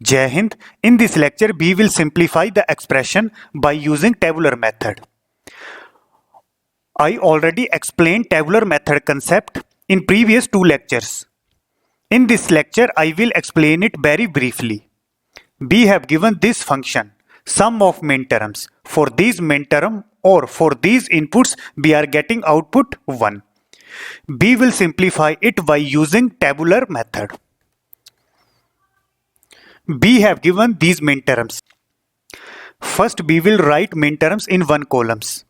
Jai Hind. In this lecture, we will simplify the expression by using tabular method. I already explained tabular method concept in previous two lectures. In this lecture, I will explain it very briefly. We have given this function, sum of minterms. For these minterm or for these inputs, we are getting output 1. We will simplify it by using tabular method. We have given these minterms. First, we will write minterms in 1 columns.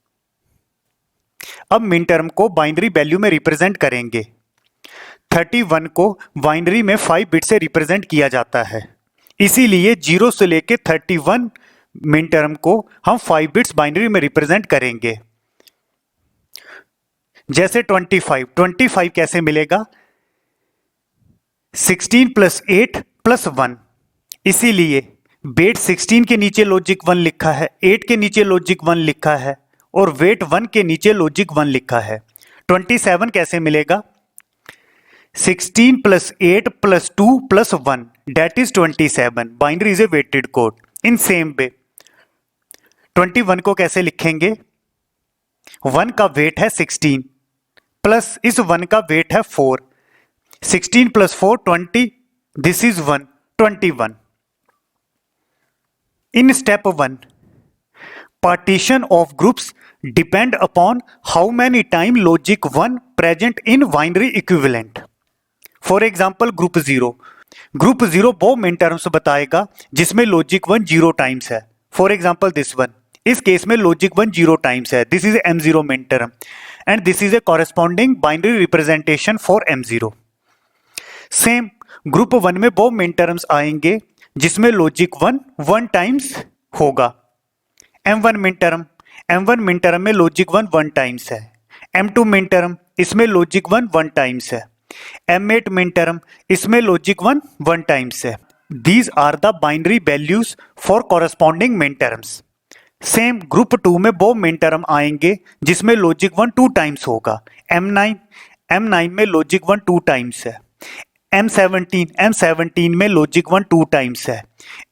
अब minterm को binary value में represent करेंगे. 31 को binary में 5 bit से represent किया जाता है, इसीलिए 0 से लेके 31 मिनटर्म को हम 5 बिट्स बाइनरी में रिप्रेजेंट करेंगे. जैसे 25 कैसे मिलेगा? 16 प्लस 8 प्लस 1, इसीलिए वेट 16 के नीचे लॉजिक 1 लिखा है, 8 के नीचे लॉजिक 1 लिखा है और वेट 1 के नीचे लॉजिक 1 लिखा है. 27 कैसे मिलेगा? 16 plus 8 plus 2 plus 1 that is 27. Binary is a weighted code. In same way 21 को कैसे लिखेंगे? 1 का वेट है 16 प्लस इस 1 का वेट है 4. 16 plus 4 20. This is 1 21. In step 1, partition of groups depend upon how many time logic 1 present in binary equivalent. For example, group 0. Group 0 वो minterms बताएगा जिसमें logic 1 0 times है. For example, this one. इस case में logic 1 0 times है. This is M0 minterm and this is a corresponding binary representation for M0. Same group 1 में वो minterms आएंगे जिसमें लॉजिक 1 टाइम्स होगा. M1 मिनटर्म में लॉजिक 1 टाइम्स है. M2 मिनटर्म इसमें लॉजिक 1 टाइम्स है. M8 मिनटर्म इसमें लॉजिक 1 टाइम्स है. These are the binary values for corresponding minterms. Same group 2 में वो मिनटर्म आएंगे जिसमें लॉजिक 1 2 टाइम्स होगा. M9 में लॉजिक 1 2 टाइम्स है. M17 में लॉजिक 1 2 टाइम्स है.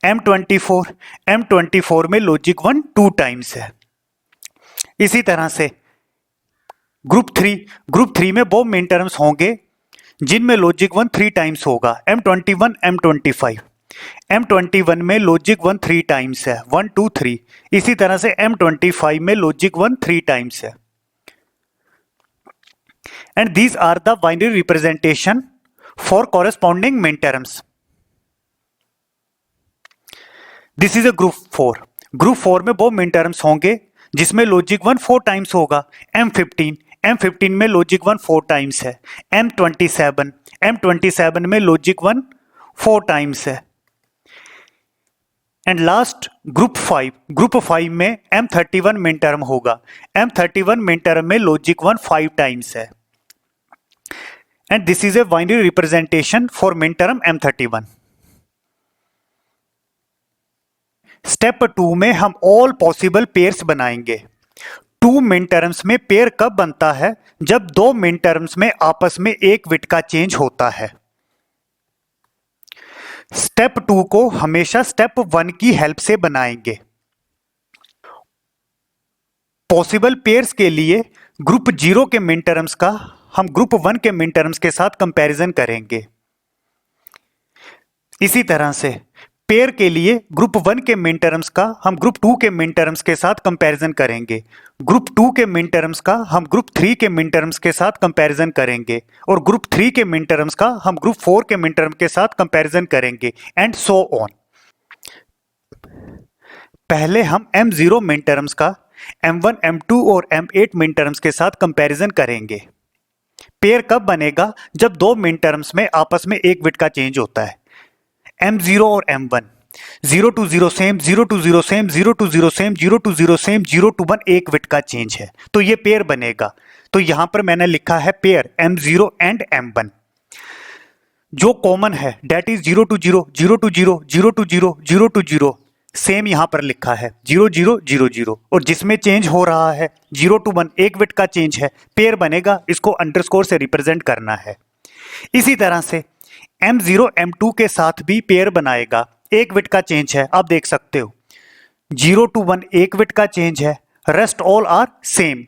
M24 में लॉजिक 1 2 टाइम्स है. इसी तरह से ग्रुप 3 में वो मिनटर्म्स होंगे जिनमें लॉजिक 1 3 टाइम्स होगा. M21 में लॉजिक 1 3 टाइम्स है. 1 2 3. इसी तरह से M25 में लॉजिक 1 3 टाइम्स है. And these are the binary representation for corresponding minterms. This is a group 4. Group 4 में वो minterms होंगे जिसमें लॉजिक 1 4 टाइम्स होगा. M15 में लॉजिक 1 4 टाइम्स है. M27 में लॉजिक 1 4 टाइम्स है. एंड लास्ट ग्रुप 5 में M31 मिनटर्म होगा. M31 मिनटर्म में लॉजिक 1 5 टाइम्स है. And this is a binary representation for minterm M31. Step 2 में हम all possible pairs बनाएंगे. 2 minterms में पेयर कब बनता है? जब 2 minterms में आपस में एक बिट का चेंज होता है. स्टेप 2 को हमेशा स्टेप 1 की हेल्प से बनाएंगे. पॉसिबल पेयर्स के लिए ग्रुप 0 के minterms का हम ग्रुप 1 के मिनटर्म्स के साथ कंपैरिजन करेंगे. इसी तरह से पेयर के लिए ग्रुप 1 के मिनटर्म्स का हम ग्रुप 2 के मिनटर्म्स के साथ कंपैरिजन करेंगे. ग्रुप 2 के मिनटर्म्स का हम ग्रुप 3 के मिनटर्म्स के साथ कंपैरिजन करेंगे और ग्रुप 3 के मिनटर्म्स का हम ग्रुप 4 के मिनटर्म के साथ कंपैरिजन करेंगे एंड सो ऑन. पहले हम M0 मिनटर्म्स का M1, M2 और M8 मिनटर्म्स के साथ कंपैरिजन करेंगे. पेयर कब बनेगा? जब 2 मिनटर्म्स में आपस में एक बिट का चेंज होता है. M0 और M1 0 to 0 same, 0 to 0 same, 0 to 0 same, 0 to 0 same, 0 to 1 एक बिट का चेंज है, तो ये पेयर बनेगा. तो यहां पर मैंने लिखा है पेयर M0 एंड M1. जो कॉमन है that is 0 to 0, 0 to 0, 0 to 0, 0 to 0. Same यहां पर लिखा है 0 0 0 0 और जिसमें चेंज हो रहा है 0 to 1 एक बिट का चेंज है. पेयर बनेगा, इसको अंडरस्कोर से रिप्रेजेंट करना है. इसी तरह से M0 M2 के साथ भी पेयर बनाएगा. एक बिट का चेंज है, आप देख सकते हो 0 to 1 एक बिट का चेंज है, रेस्ट ऑल आर सेम।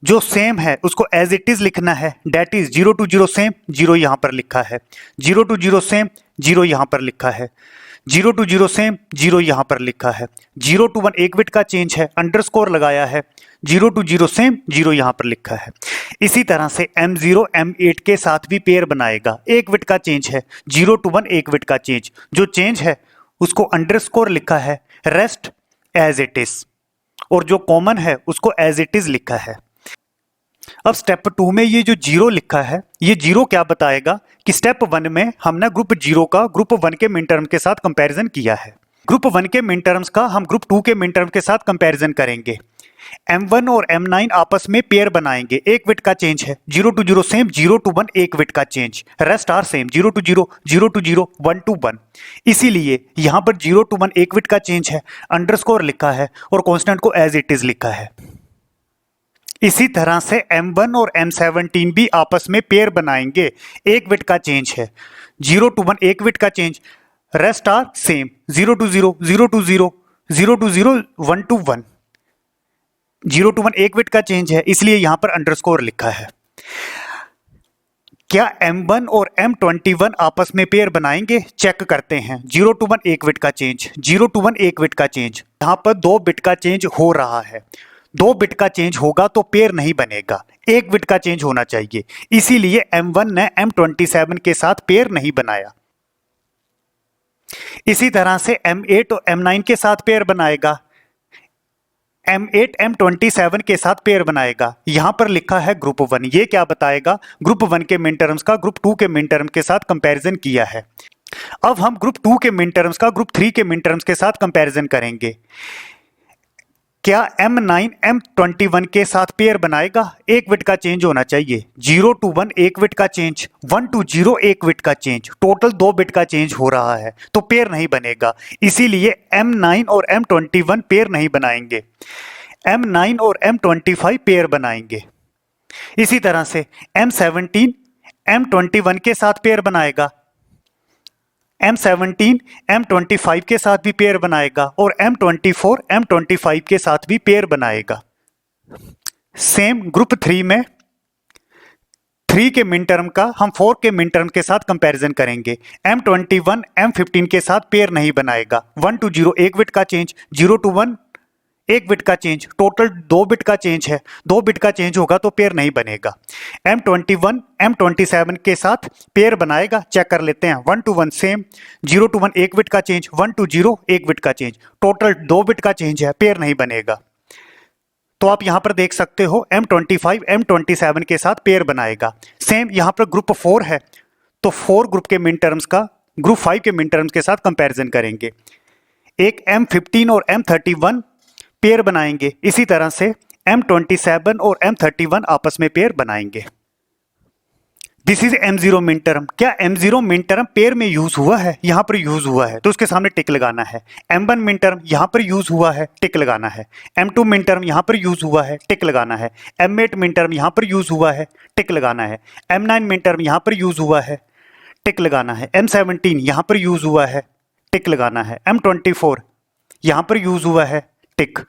जो सेम है उसको एज इट इज लिखना है, डेट इज 0 to 0 सेम, 0 यहां पर लिखा है, 0 to 0 सेम, 0 यहां पर लिखा है, 0 to 0 सेम, 0 यहां पर लिखा है, 0 to 1 एक बिट का चेंज है, अंडरस्कोर लगाया है, 0 to 0 सेम, 0 यहां पर लिखा है। इसी तरह से M0 M8 के साथ भी पेयर बनाएगा, एक बिट का चेंज है, 0 to 1 एक बिट का चेंज, जो चेंज है उसको अंडरस्कोर लिखा है, रेस्ट एज इट इज, और जो कॉमन है उसको एज इट इज लिखा है। अब स्टेप 2 में ये जो 0 लिखा है, ये 0 क्या बताएगा कि स्टेप 1 में हमने ग्रुप 0 का ग्रुप 1 के मिन टर्म के साथ कंपैरिजन किया है, ग्रुप 1 के मिन टर्म्स का हम ग्रुप 2 के मिन टर्म के साथ कंपैरिजन करेंगे। M1 और M9 आपस में पेयर बनाएंगे, एक बिट का चेंज है, 0 to 0 सेम, 0 to 1 एक बिट का change, rest are same, 0 to 0, 0 to 0, 1 to 1। इसीलिए यहां पर 0 to 1 एक बिट का चेंज है, अंडरस्कोर लिखा है और कांस्टेंट को एज इट इज लिखा है। इसी तरह से M1 और M17 भी आपस में पेयर बनाएंगे, एक बिट का चेंज है, 0 to 1 एक बिट का change, rest are same, 0 to 0, 0 to 0, 0 to 0, 1 to 1। 0 to 1 एक बिट का चेंज है, इसलिए यहां पर अंडरस्कोर लिखा है। क्या M1 और M21 आपस में पेयर बनाएंगे? चेक करते हैं। 0 to 1 एक बिट का चेंज, 0 to 1 एक बिट का चेंज, यहां पर 2 बिट का चेंज हो रहा है, 2 बिट का चेंज होगा तो पेयर नहीं बनेगा, एक बिट का चेंज होना चाहिए, इसीलिए M1 ने M27 के साथ पेयर नहीं बनाया। इसी तरह से M8 और M9 के साथ पेयर बनाएगा, M8 M27 के साथ पेयर बनाएगा, यहां पर लिखा है ग्रुप 1, ये क्या बताएगा? ग्रुप 1 के मिन टर्म्स का ग्रुप 2 के मिन टर्म के साथ कंपैरिजन किया है। अब हम ग्रुप 2 के मिन टर्म्स का ग्रुप 3 के मिन टर्म्स के साथ कंपैरिजन करेंगे। क्या M9 M21 के साथ पेयर बनाएगा? एक बिट का चेंज होना चाहिए, 0 to 1 एक बिट का चेंज, 1 to 0 एक बिट का चेंज, टोटल 2 बिट का चेंज हो रहा है तो पेयर नहीं बनेगा, इसीलिए M9 और M21 पेयर नहीं बनाएंगे, M9 और M25 पेयर बनाएंगे। इसी तरह से M17 M21 के साथ पेयर बनाएगा, M17 M25 के साथ भी पेयर बनाएगा और M24 M25 के साथ भी पेयर बनाएगा। सेम ग्रुप 3 में 3 के मिन टर्म का हम 4 के मिन टर्म के साथ कंपैरिजन करेंगे। M21 M15 के साथ पेयर नहीं बनाएगा, 1 to 0 एक बिट का चेंज, 0 to 1 एक बिट का चेंज, टोटल 2 बिट का चेंज है, 2 बिट का चेंज होगा तो पेयर नहीं बनेगा। M21 M27 के साथ पेयर बनाएगा, चेक कर लेते हैं, 1 to 1 सेम, 0 to 1 एक बिट का चेंज, 1 to 0 एक बिट का चेंज, टोटल 2 बिट का चेंज है, पेयर नहीं बनेगा। तो आप यहां पर देख सकते हो M25 M27 के साथ पेयर बनाएगा। सेम यहां पर ग्रुप 4 है तो 4 ग्रुप के मिन टर्म्स का ग्रुप 5 के मिन टर्म्स के साथ कंपैरिजन करेंगे। एक M15 और M31 पेयर बनाएंगे, इसी तरह से M27 और M31 आपस में पेयर बनाएंगे। This is M0 min term. क्या M0 मिन टर्म पेयर में यूज हुआ है? यहां पर यूज हुआ है तो उसके सामने टिक लगाना है। M1 मिन टर्म यहां पर यूज हुआ है, टिक लगाना है। M2 मिन टर्म यहां पर यूज हुआ है, टिक लगाना है। M8 मिन टर्म यहां पर यूज हुआ है, टिक लगाना है। M9 मिन टर्म यहां पर यूज हुआ है, टिक लगाना है। M17 यहां पर यूज हुआ है, टिक लगाना है। M24 यहां पर यूज हुआ है, टिक।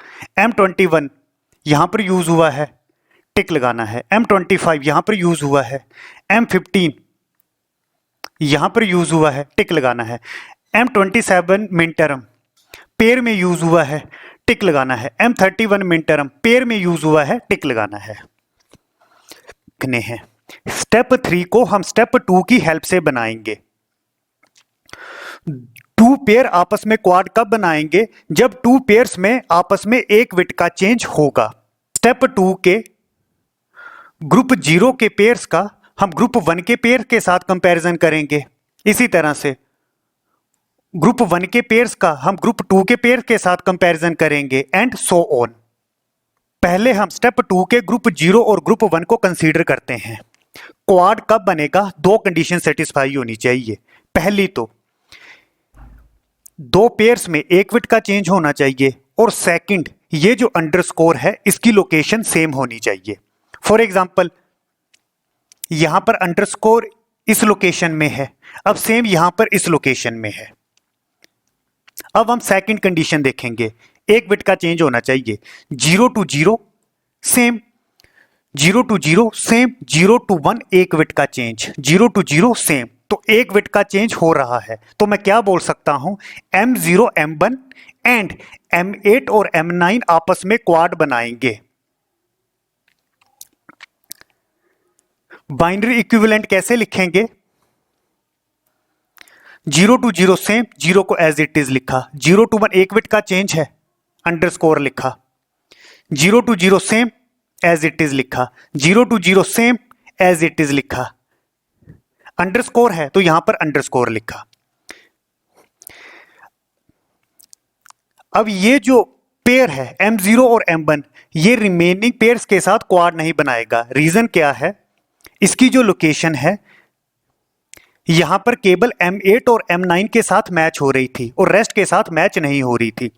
M21 यहां पर यूज हुआ है, टिक लगाना है। M25 यहां पर यूज हुआ है, M15 यहां पर यूज हुआ है, टिक लगाना है। M27 मिन टर्म पेयर में यूज हुआ है, टिक लगाना है। M31 मिन टर्म पेयर में यूज हुआ है, टिक लगाना है। स्टेप 3 को हम स्टेप 2 की हेल्प से बनाएंगे। 2 पेयर आपस में क्वाड कब बनाएंगे? जब 2 पेयर्स में आपस में एक बिट का चेंज होगा। स्टेप 2 के ग्रुप 0 के पेयर्स का हम ग्रुप 1 के पेयर के साथ कंपैरिजन करेंगे। इसी तरह से ग्रुप 1 के पेयर्स का हम ग्रुप 2 के पेयर के साथ कंपैरिजन करेंगे एंड सो ऑन। पहले हम स्टेप 2 के ग्रुप 0 और ग्रुप 1 को कंसीडर करते हैं। क्वाड कब बनेगा? 2 कंडीशन सेटिस्फाई होनी चाहिए। पहली तो 2 पेयर्स में एक बिट का चेंज होना चाहिए और सेकंड ये जो अंडरस्कोर है इसकी लोकेशन सेम होनी चाहिए। फॉर एग्जांपल यहां पर अंडरस्कोर इस लोकेशन में है, अब सेम यहां पर इस लोकेशन में है। अब हम सेकंड कंडीशन देखेंगे, एक बिट का चेंज होना चाहिए, 0 to 0 same, 0 to 0 same, 0 to 1 एक बिट का चेंज, 0 to 0 सेम, तो एक बिट का चेंज हो रहा है। तो मैं क्या बोल सकता हूं, M0 M1 एंड M8 और M9 आपस में क्वाड बनाएंगे। बाइनरी इक्विवेलेंट कैसे लिखेंगे, 0 to 0 सेम, 0 को एज इट इज लिखा, 0 to 1 एक बिट का चेंज है, अंडरस्कोर लिखा, 0 to 0 same as it is लिखा, 0 to 0 same as it is लिखा, अंडरस्कोर है तो यहां पर अंडरस्कोर लिखा। अब ये जो पेयर है M0 और M1, ये रिमेनिंग पेयर्स के साथ क्वाड नहीं बनाएगा। रीजन क्या है, इसकी जो लोकेशन है यहां पर केवल M8 और M9 के साथ मैच हो रही थी और रेस्ट के साथ मैच नहीं हो रही थी।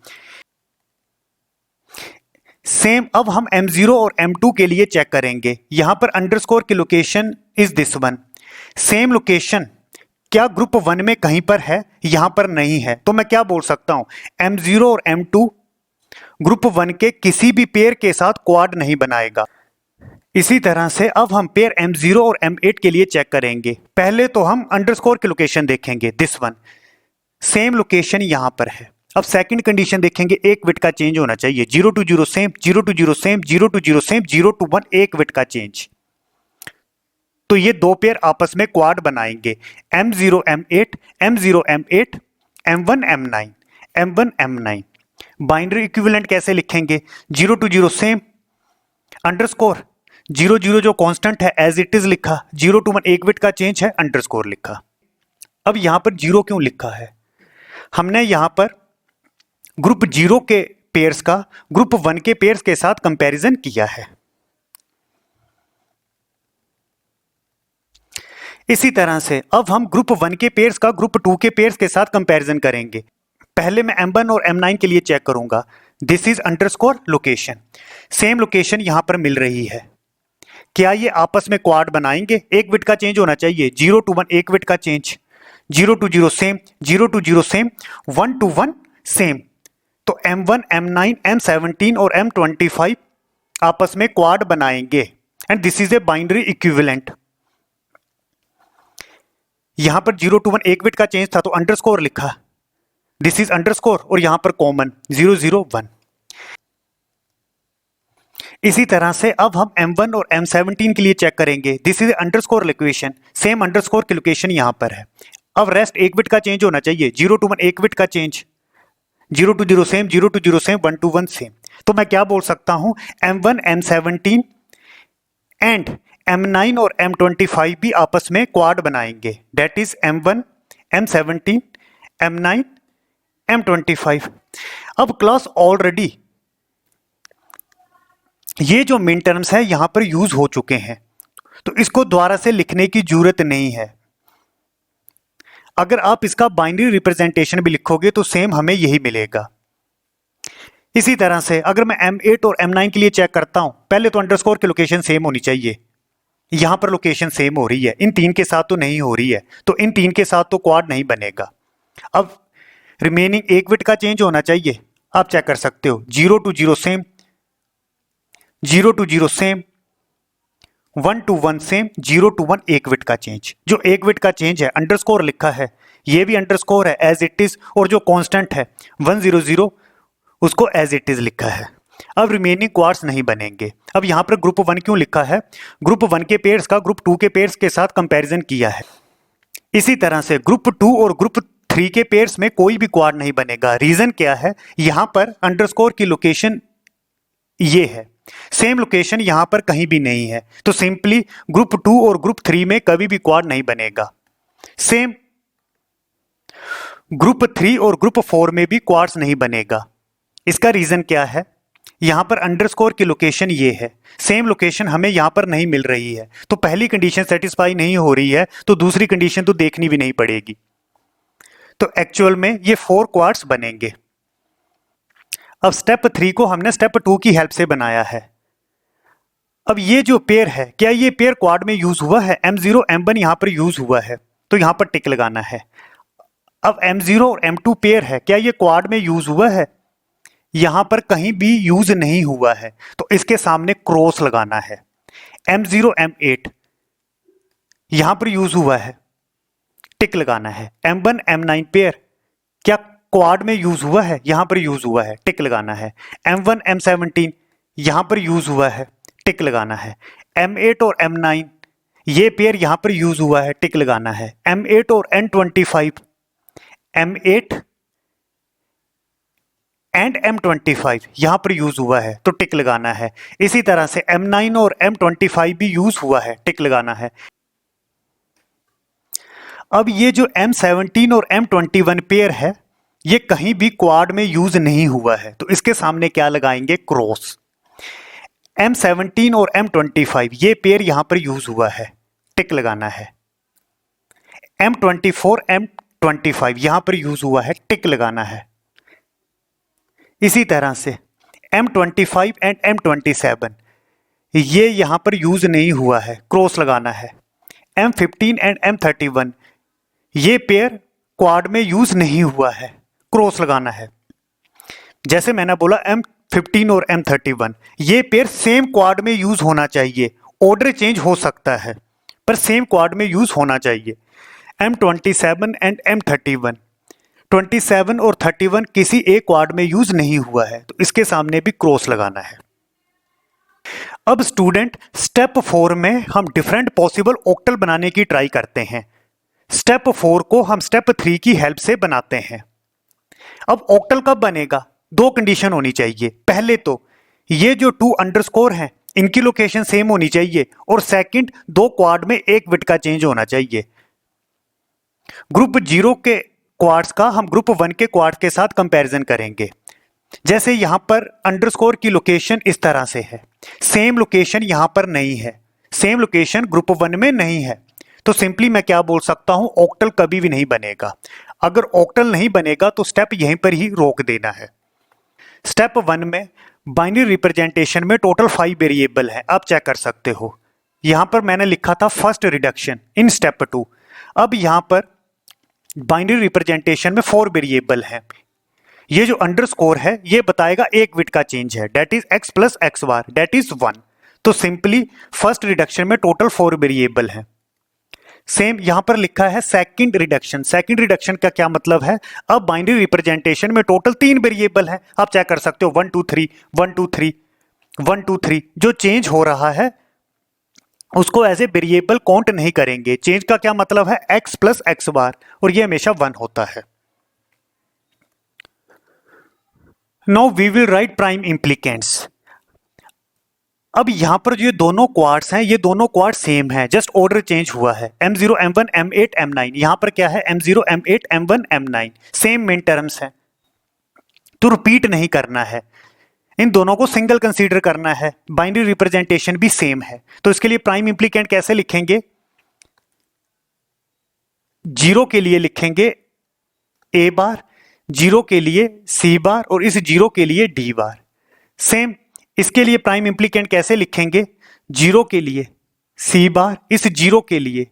सेम अब हम M0 और M2 के लिए चेक करेंगे, यहां पर अंडरस्कोर की location is this one. Same location क्या ग्रुप 1 में कहीं पर है, यहां पर नहीं है, तो मैं क्या बोल सकता हूं, M0 और M2 ग्रुप 1 के किसी भी पेयर के साथ क्वाड नहीं बनाएगा। इसी तरह से अब हम पेयर M0 और M8 के लिए चेक करेंगे। पहले तो हम अंडरस्कोर की लोकेशन देखेंगे, दिस वन, सेम लोकेशन यहां पर है। अब सेकंड कंडीशन देखेंगे, एक बिट का चेंज होना चाहिए, 0 to 0 same, 0 to 0 same, 0 to 0 same, 0 to 1 एक बिट का चेंज, तो ये दो पेयर आपस में क्वाड बनाएंगे, M0 M8, M0 M8, M1 M9, M1 M9। Binary equivalent कैसे लिखेंगे, 0 to 0 सेम, अंडरस्कोर, 0 0 जो कांस्टेंट है एज इट इज लिखा, 0 to 1 एक बिट का चेंज है, अंडरस्कोर लिखा। अब यहां पर 0 क्यों लिखा है, हमने यहां पर ग्रुप 0 के पेयर्स का ग्रुप 1 के पेयर्स के साथ कंपैरिजन किया है। इसी तरह से अब हम ग्रुप 1 के पेयर्स का ग्रुप 2 के पेयर्स के साथ कंपैरिजन करेंगे। पहले मैं M1 और M9 के लिए चेक करूंगा, this is underscore location, same location यहां पर मिल रही है, क्या ये आपस में क्वाड बनाएंगे, एक बिट का चेंज होना चाहिए, 0 to 1 एक बिट का change, 0 to 0 same, 0 to 0 same, 1 to 1 same, तो M1 M9 M17 और M25 आपस में क्वाड बनाएंगे and this is a binary equivalent. यहां पर 0 to 1 एक बिट का चेंज था तो अंडरस्कोर लिखा, दिस इज अंडरस्कोर और यहां पर कॉमन 0 0 1। इसी तरह से अब हम M1 और M17 के लिए चेक करेंगे, this is underscore location, same underscore की लोकेशन यहां पर है। अब रेस्ट एक बिट का चेंज होना चाहिए, 0 to 1 एक बिट का change, 0 to 0 same, 0 to 0 same, 1 to 1 same, तो मैं क्या बोल सकता हूं, M1 M17 एंड M9 और M25 भी आपस में क्वाड बनाएंगे, that is M1 M17 M9 M25। अब क्लास ऑलरेडी ये जो मिन टर्म्स है यहां पर यूज हो चुके हैं, तो इसको दोबारा से लिखने की जरूरत नहीं है। अगर आप इसका बाइनरी रिप्रेजेंटेशन भी लिखोगे तो सेम हमें यही मिलेगा। इसी तरह से अगर मैं M8 और M9 के लिए चेक करता हूं, पहले तो अंडरस्कोर की लोकेशन सेम होनी चाहिए, यहां पर लोकेशन सेम हो रही है, इन तीन के साथ तो नहीं हो रही है, तो इन तीन के साथ तो क्वाड नहीं बनेगा। अब रिमेनिंग एक बिट का चेंज होना चाहिए, आप चेक कर सकते हो, 0 to 0 same, 0 to 0 same, 1 to 1 same, 0 to 1 एक बिट का चेंज, जो एक बिट का चेंज है अंडरस्कोर लिखा है, ये भी अंडरस्कोर है एज इट इज, और जो कांस्टेंट है 100 उसको एज इट इज लिखा है। अब रिमेनिंग क्वाड्स नहीं बनेंगे। अब यहां पर ग्रुप 1 क्यों लिखा है, ग्रुप 1 के पेयर्स का ग्रुप 2 के पेयर्स के साथ कंपैरिजन किया है। इसी तरह से ग्रुप 2 और ग्रुप 3 के पेयर्स में कोई भी क्वाड नहीं बनेगा। रीजन क्या है, यहां पर अंडरस्कोर की लोकेशन ये है, सेम लोकेशन यहां पर कहीं भी नहीं है, तो सिंपली ग्रुप 2 और ग्रुप 3 में कभी भी क्वाड नहीं बनेगा। सेम ग्रुप 3 और ग्रुप 4 में भी क्वाड्स नहीं बनेगा। इसका रीजन क्या है, यहां पर अंडरस्कोर की लोकेशन ये है, सेम लोकेशन हमें यहां पर नहीं मिल रही है, तो पहली कंडीशन सेटिस्फाई नहीं हो रही है, तो दूसरी कंडीशन तो देखनी भी नहीं पड़ेगी। तो एक्चुअल में ये 4 क्वाड्स बनेंगे। अब स्टेप 3 को हमने स्टेप 2 की हेल्प से बनाया है। अब ये जो पेयर है, क्या ये पेयर क्वाड में यूज हुआ है? M0 M1 यहां पर यूज हुआ है, तो यहां पर टिक लगाना है। अब M0 और M2 पेयर है, क्या ये क्वाड में यूज हुआ है? यहां पर कहीं भी यूज नहीं हुआ है, तो इसके सामने क्रॉस लगाना है। M0 M8 यहां पर यूज हुआ है, टिक लगाना है। M1 M9 पेयर क्या क्वाड में यूज हुआ है? यहां पर यूज हुआ है, टिक लगाना है। M1 M17 यहां पर यूज हुआ है, टिक लगाना है। M8 और M9 ये पेयर यहां पर यूज हुआ है, टिक लगाना है। M8 और N25 M8 एंड M25 यहां पर यूज हुआ है, तो टिक लगाना है। इसी तरह से M9 और M25 भी यूज हुआ है, टिक लगाना है। अब ये जो M17 और M21 पेयर है, ये कहीं भी क्वाड में यूज नहीं हुआ है, तो इसके सामने क्या लगाएंगे? क्रॉस। M17 और M25 ये पेयर यहां पर यूज हुआ है, टिक लगाना है। M24 M25 यहां पर यूज हुआ है, टिक लगाना है। इसी तरह से M25 एंड M27 ये यहां पर यूज नहीं हुआ है, क्रॉस लगाना है। M15 एंड M31 ये पेयर क्वाड में यूज नहीं हुआ है, क्रॉस लगाना है। जैसे मैंने बोला M15 और M31 ये पेयर सेम क्वाड में यूज होना चाहिए, ऑर्डर चेंज हो सकता है पर सेम क्वाड में यूज होना चाहिए। M27 एंड M31 27 और 31 किसी एक क्वाड में यूज नहीं हुआ है, तो इसके सामने भी क्रॉस लगाना है। अब स्टूडेंट स्टेप 4 में हम डिफरेंट पॉसिबल ऑक्टल बनाने की ट्राई करते हैं। स्टेप 4 को हम स्टेप 3 की हेल्प से बनाते हैं। अब ऑक्टल कब बनेगा? दो कंडीशन होनी चाहिए। पहले तो ये जो 2 अंडरस्कोर हैं इनकी लोकेशन सेम होनी चाहिए, और सेकंड दो क्वाड में एक बिट का चेंज होना चाहिए। ग्रुप 0 के क्वाड्स का हम ग्रुप 1 के क्वाड के साथ कंपैरिजन करेंगे। जैसे यहां पर अंडरस्कोर की लोकेशन इस तरह से है, सेम लोकेशन यहां पर नहीं है, सेम लोकेशन ग्रुप 1 में नहीं है, तो सिंपली मैं क्या बोल सकता हूं? ऑक्टल कभी भी नहीं बनेगा। अगर ऑक्टल नहीं बनेगा तो स्टेप यहीं पर ही रोक देना है। स्टेप 1 में बाइनरी रिप्रेजेंटेशन में टोटल 5 वेरिएबल है, आप चेक कर सकते हो। यहां पर मैंने लिखा था फर्स्ट रिडक्शन इन स्टेप 2। अब यहां पर बाइनरी रिप्रेजेंटेशन में 4 वेरिएबल है। ये जो अंडरस्कोर है ये बताएगा एक बिट का चेंज है, that is x plus x bar, that is 1। तो सिंपली फर्स्ट रिडक्शन में टोटल 4 वेरिएबल है। सेम यहां पर लिखा है सेकंड रिडक्शन। सेकंड रिडक्शन का क्या मतलब है? अब बाइनरी रिप्रेजेंटेशन में टोटल 3 वेरिएबल है, आप चेक कर सकते हो 1 2 3 1 2 3 1 2 3। जो चेंज हो रहा है उसको एज ए वेरिएबल काउंट नहीं करेंगे। चेंज का क्या मतलब है? x प्लस एक्स बार, और ये हमेशा 1 होता है। Now we will write prime implicants. अब यहां पर जो ये दोनों क्वाड्स हैं ये दोनों क्वाड सेम है, जस्ट ऑर्डर चेंज हुआ है। M0 M1 M8 M9 यहां पर क्या है? M0 M8 M1 M9 same main terms हैं, तो रिपीट नहीं करना है, इन दोनों को सिंगल कंसीडर करना है। बाइनरी रिप्रेजेंटेशन भी सेम है, तो इसके लिए प्राइम इम्प्लीकेंट कैसे लिखेंगे? 0 के लिए लिखेंगे A बार, 0 के लिए C बार, और इस 0 के लिए D बार। सेम इसके लिए प्राइम इम्प्लीकेंट कैसे लिखेंगे? 0 के लिए C बार, इस 0 के लिए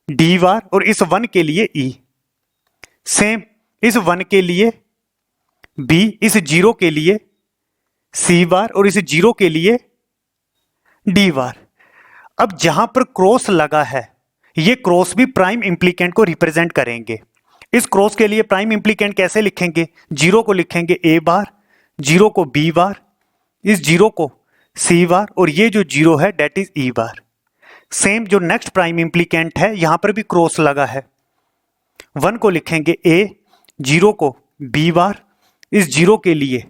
D बार, और इस 1 के लिए E। सेम इस 1 के लिए B, इस 0 के लिए C बार, और इस 0 के लिए D बार। अब जहां पर क्रॉस लगा है ये क्रॉस भी प्राइम इम्प्लीकेंट को रिप्रेजेंट करेंगे। इस क्रॉस के लिए प्राइम इम्प्लीकेंट कैसे लिखेंगे? 0 को लिखेंगे A बार, 0 को B बार, इस 0 को C बार, और ये जो 0 है डेट इज E बार। सेम जो नेक्स्ट प्राइम इम्प्लीकेंट है यहां पर भी क्रॉस लगा है। 1 को लिखेंगे A, 0 को B बार, इस 0 के लिए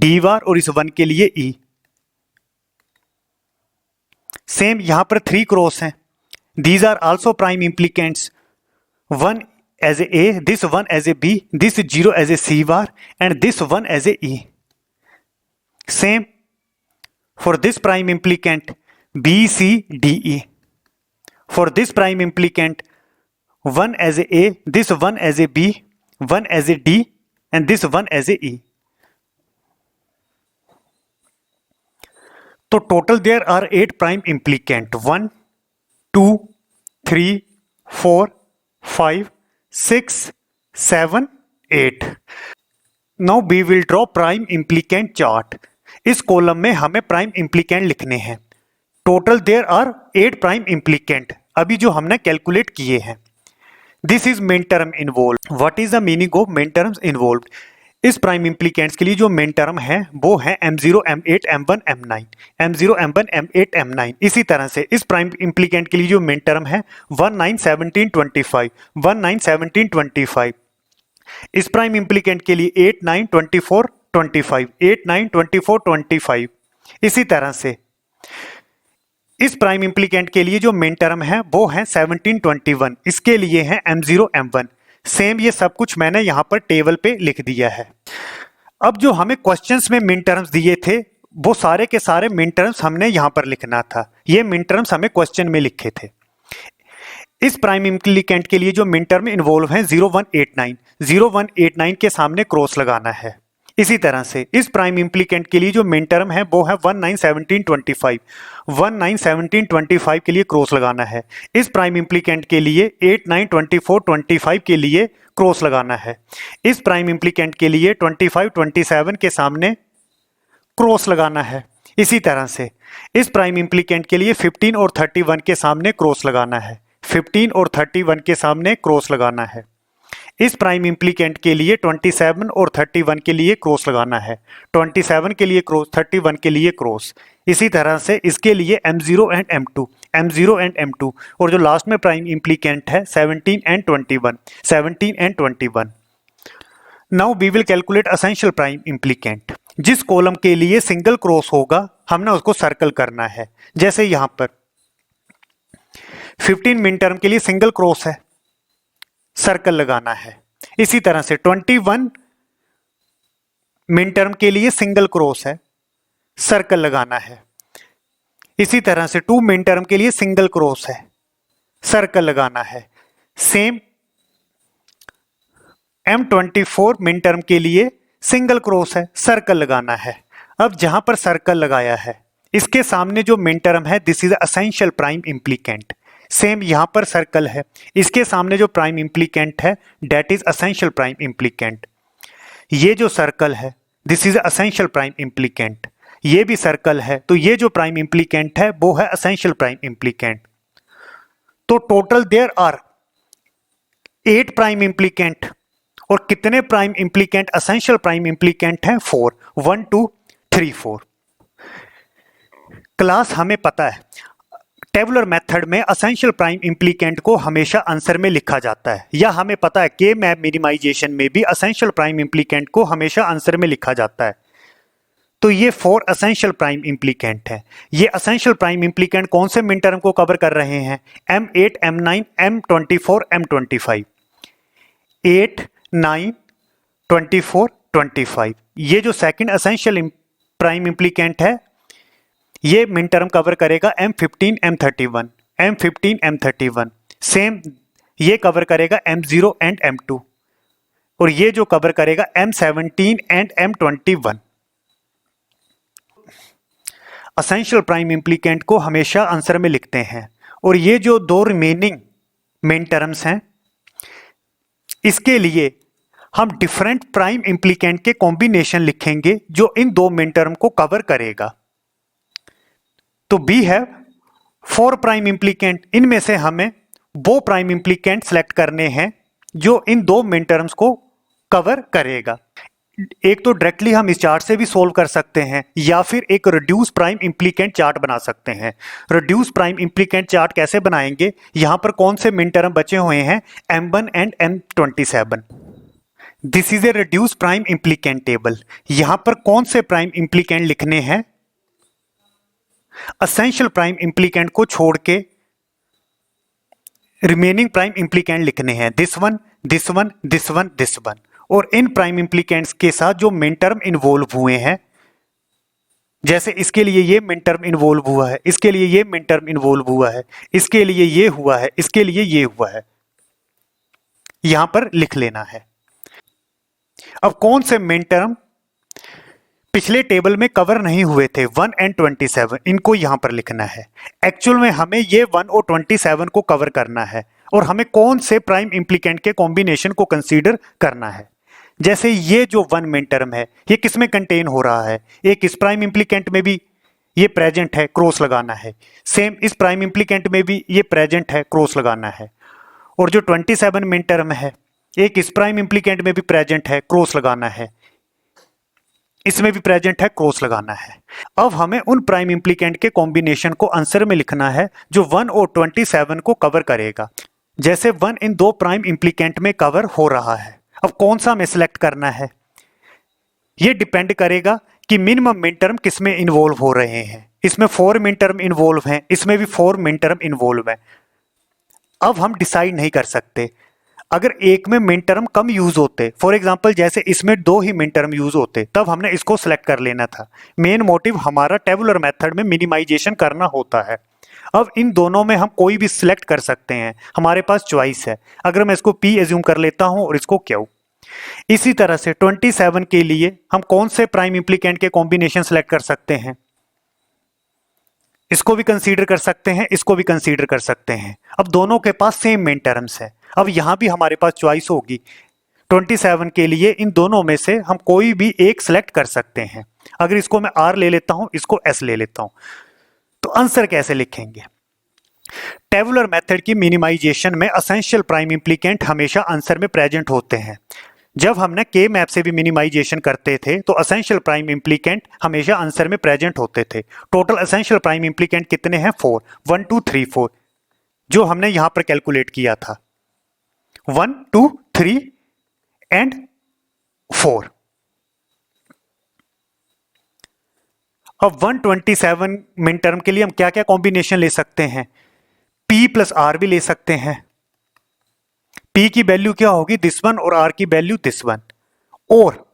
D बार, और इस 1 के लिए E। सेम यहां पर 3 क्रॉस हैं। These are also prime implicants. 1 as a A, this 1 as a B, this 0 as a C bar, and this 1 as a E. Same for this prime implicant B, C, D, E. For this prime implicant 1 as a A, this 1 as a B, 1 as a D, and this 1 as a E. तो total there are 8 prime implicant 1 2 3 4 5 6 7 8। Now we will draw prime implicant chart. इस column में हमें prime implicant लिखने हैं। Total there are 8 prime implicant अभी जो हमने calculate किए हैं। This is minterm involve. What is the meaning of minterms involve? इस प्राइम इम्प्लीकेंट्स के लिए जो मेन टर्म है वो है m0 m8 m1 m9 m0 m1 m8 m9। इसी तरह से इस प्राइम इम्प्लीकेंट के लिए जो मेन टर्म है 19 17 25 19 17 25। इस प्राइम इम्प्लीकेंट के लिए 8 9 24 25 8 9 24 25। इसी तरह से इस प्राइम इम्प्लीकेंट के लिए जो मेन टर्म है वो है 17 21। इसके लिए है m0 m1। सेम ये सब कुछ मैंने यहां पर टेबल पे लिख दिया है। अब जो हमें क्वेश्चंस में मिन टर्म्स दिए थे वो सारे के सारे मिन टर्म्स हमने यहां पर लिखना था। ये मिन टर्म्स हमें क्वेश्चन में लिखे थे। इस प्राइम इम्प्लीकेंट के लिए जो मिन टर्म इन्वॉल्व है 0189 0189 के सामने क्रॉस लगाना है। इसी तरह से इस प्राइम इम्प्लीकेंट के लिए जो मिन टर्म है वो है 19 17 25 19 17 25 के लिए क्रॉस लगाना है। इस प्राइम इम्प्लीकेंट के लिए 8 9 24 25 के लिए क्रॉस लगाना है। इस प्राइम इम्प्लीकेंट के लिए 25 27 के सामने क्रॉस लगाना है। इसी तरह से इस प्राइम इम्प्लीकेंट के लिए 15 और 31 के सामने क्रॉस लगाना है। 15 और 31 के सामने क्रॉस लगाना है। इस प्राइम इम्प्लीकेंट के लिए 27 और 31 के लिए क्रॉस लगाना है। 27 के लिए क्रॉस 31 के लिए क्रॉस। इसी तरह से इसके लिए m0 एंड m2 और जो लास्ट में प्राइम इम्प्लीकेंट है 17 and 21। Now we will calculate essential prime implicant. जिस कॉलम के लिए सिंगल क्रॉस होगा हमने उसको सर्कल करना है। जैसे यहां पर 15 मिन टर्म के लिए सिंगल क्रॉस है, सर्कल लगाना है। इसी तरह से 21 मिन टर्म के लिए सिंगल क्रॉस है, सर्कल लगाना है। इसी तरह से 2 मिन टर्म के लिए सिंगल क्रॉस है, सर्कल लगाना है। सेम M24 मिन टर्म के लिए सिंगल क्रॉस है, सर्कल लगाना है। अब जहां पर सर्कल लगाया है इसके सामने जो मिन टर्म है this is essential prime implicant. Same यहां पर सर्कल है, इसके सामने जो प्राइम इम्प्लीकेंट है that is essential prime implicant. ये जो सर्कल है this is essential prime implicant. ये भी सर्कल है तो ये जो प्राइम इम्प्लीकेंट है वो है एसेंशियल प्राइम इम्प्लीकेंट। तो total there are 8 prime implicant और कितने prime implicant essential prime implicant हैं 4 1 2 3 4। क्लास हमें पता है टेबुलर मेथड में एसेंशियल प्राइम इम्प्लीकेंट को हमेशा आंसर में लिखा जाता है, या हमें पता है कि मैप मिनिमाइजेशन में भी एसेंशियल प्राइम इम्प्लीकेंट को हमेशा आंसर में लिखा जाता है। तो ये 4 एसेंशियल प्राइम इम्प्लीकेंट हैं। ये एसेंशियल प्राइम इम्प्लीकेंट कौन से मिन टर्म को कवर कर रहे हैं? M8 M9 M24 M25 8 9 24 25। ये जो सेकंड एसेंशियल प्राइम इम्प्लीकेंट है ये मिन टर्म कवर करेगा M15 M31 M15 M31। Same ये कवर करेगा M0 एंड M2 और ये जो कवर करेगा M17 and M21। Essential prime implicant को हमेशा आंसर में लिखते हैं। और ये जो दो रिमेनिंग मेन टर्म्स हैं इसके लिए हम डिफरेंट प्राइम इम्प्लीकेंट के कॉम्बिनेशन लिखेंगे जो इन दो मेन टर्म को कवर करेगा। तो वी हैव 4 प्राइम इम्प्लीकेंट। इनमें से हमें वो प्राइम इम्प्लीकेंट सेलेक्ट करने हैं जो इन दो मेन टर्म्स को कवर करेगा। एक तो डायरेक्टली हम इस चार्ट से भी सोल्व कर सकते हैं या फिर एक रिड्यूस प्राइम इम्प्लीकेंट चार्ट बना सकते हैं। रिड्यूस प्राइम इम्प्लीकेंट चार्ट कैसे बनाएंगे? यहां पर कौन से मिन टर्म बचे हुए हैं? M1 and M27। This is a reduce prime implicant table. यहां पर कौन से प्राइम इम्प्लीकेंट लिखने हैं? एसेंशियल प्राइम इम्प्लीकेंट को छोड़ के रिमेनिंग प्राइम इम्प्लीकेंट लिखने हैं। This one this one this one this one. और इन प्राइम इम्प्लीकेंट्स के साथ जो मिन टर्म इन्वॉल्व हुए हैं, जैसे इसके लिए ये मिन टर्म इन्वॉल्व हुआ है, इसके लिए ये मिन टर्म इन्वॉल्व हुआ है, इसके लिए ये हुआ है, इसके लिए ये हुआ है, यहां पर लिख लेना है। अब कौन से मिन टर्म पिछले टेबल में कवर नहीं हुए थे 1 एंड 27, इनको यहां पर लिखना है। एक्चुअल में हमें ये 1 और 27 को कवर करना है और हमें कौन से प्राइम इम्प्लीकेंट के कॉम्बिनेशन को कंसीडर करना है। जैसे ये जो 1 मिन टर्म है ये किस में कंटेन हो रहा है, एक इस प्राइम इम्प्लीकेंट में भी ये प्रेजेंट है, क्रॉस लगाना है। सेम इस प्राइम इम्प्लीकेंट में भी ये प्रेजेंट है, क्रॉस लगाना है। और जो 27 मिन टर्म है एक इस प्राइम इम्प्लीकेंट में भी प्रेजेंट है, क्रॉस लगाना है। इसमें भी प्रेजेंट है, क्रॉस लगाना है। अब हमें उन प्राइम इम्प्लीकेंट के कॉम्बिनेशन को आंसर में लिखना है जो 1 और 27 को कवर करेगा। जैसे 1 इन दो प्राइम इम्प्लीकेंट में कवर हो रहा है, अब कौन सा हमें सिलेक्ट करना है ये डिपेंड करेगा कि मिनिमम मिन टर्म किस में इन्वॉल्व हो रहे हैं। इसमें 4 मिन टर्म इन्वॉल्व हैं, इसमें भी 4 मिन टर्म इन्वॉल्व हैं। अब हम डिसाइड नहीं कर सकते, अगर एक में मिन टर्म कम यूज होते, फॉर एग्जांपल जैसे इसमें 2 ही मिन टर्म यूज होते, तब हमने इसको सिलेक्ट कर लेना था। मेन मोटिव हमारा टेबुलर मेथड में मिनिमाइजेशन करना होता है। अब इन दोनों में हम कोई भी सिलेक्ट कर सकते हैं, हमारे पास चॉइस है। अगर मैं इसको P एज्यूम कर लेता हूं और इसको Q। इसी तरह से 27 के लिए हम कौन से प्राइम इम्प्लीकेंट के कॉम्बिनेशन सिलेक्ट कर सकते हैं, इसको भी कंसीडर कर सकते हैं, इसको भी कंसीडर कर सकते हैं। अब दोनों के पास सेम मिन टर्म्स है, अब यहां भी हमारे पास चॉइस होगी। 27 के लिए इन दोनों में से हम कोई भी एक सिलेक्ट कर सकते हैं। अगर इसको मैं R ले लेता हूं, इसको S ले लेता हूं, तो आंसर कैसे लिखेंगे। टेबुलर मेथड की मिनिमाइजेशन में एसेंशियल प्राइम इम्प्लीकेंट हमेशा आंसर में प्रेजेंट होते हैं। जब हमने के मैप से भी मिनिमाइजेशन करते थे तो एसेंशियल प्राइम इम्प्लीकेंट हमेशा आंसर में प्रेजेंट होते थे। टोटल एसेंशियल प्राइम इम्प्लीकेंट कितने हैं, 4, 1 2 3 4, जो हमने यहां पर कैलकुलेट किया था, 1 2 3 एंड 4। अब 127 मिन टर्म के लिए हम क्या क्या कॉम्बिनेशन ले सकते हैं, P प्लस R भी ले सकते हैं। P की वैल्यू क्या होगी, दिस वन, और R की वैल्यू दिस वन। और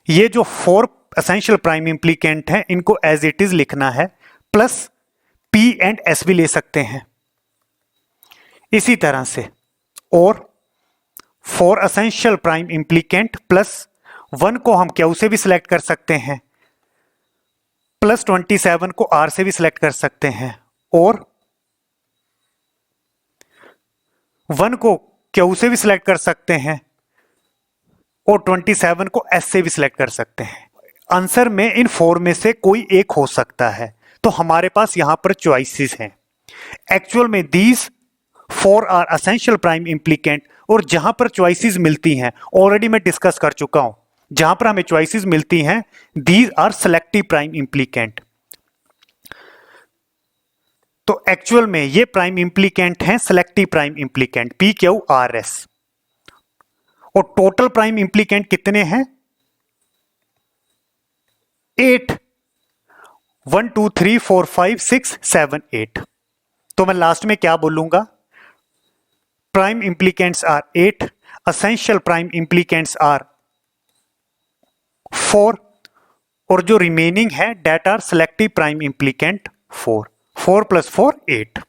ये जो 4 एसेंशियल प्राइम इम्प्लीकेंट हैं इनको एज इट इज लिखना है, प्लस P एंड S भी ले सकते हैं इसी तरह से। और 4 एसेंशियल प्राइम इम्प्लीकेंट प्लस 1 को हम Q से भी सिलेक्ट कर सकते हैं, प्लस 27 को R से भी सिलेक्ट कर सकते हैं, और 1 को Q से भी सिलेक्ट कर सकते हैं, और 27 को S से भी सिलेक्ट कर सकते हैं। आंसर में इन 4 में से कोई एक हो सकता है, तो हमारे पास यहां पर चॉइसेस हैं। एक्चुअल में these 4 are essential prime implicant, और जहां पर चॉइसेस मिलती हैं ऑलरेडी मैं डिस्कस कर चुका हूं, जहां पर हमें चॉइसेस मिलती हैं these are selective prime implicant. तो एक्चुअल में ये प्राइम इम्प्लीकेंट हैं selective prime implicant P Q R S। और टोटल प्राइम इम्प्लीकेंट कितने हैं, 8, 1 2 3 4 5 6 7 8। तो मैं लास्ट में क्या बोलूंगा, prime implicants are 8, essential prime implicants are 4, और जो रिमेनिंग है that are selective prime implicant 4 4 + 4 8।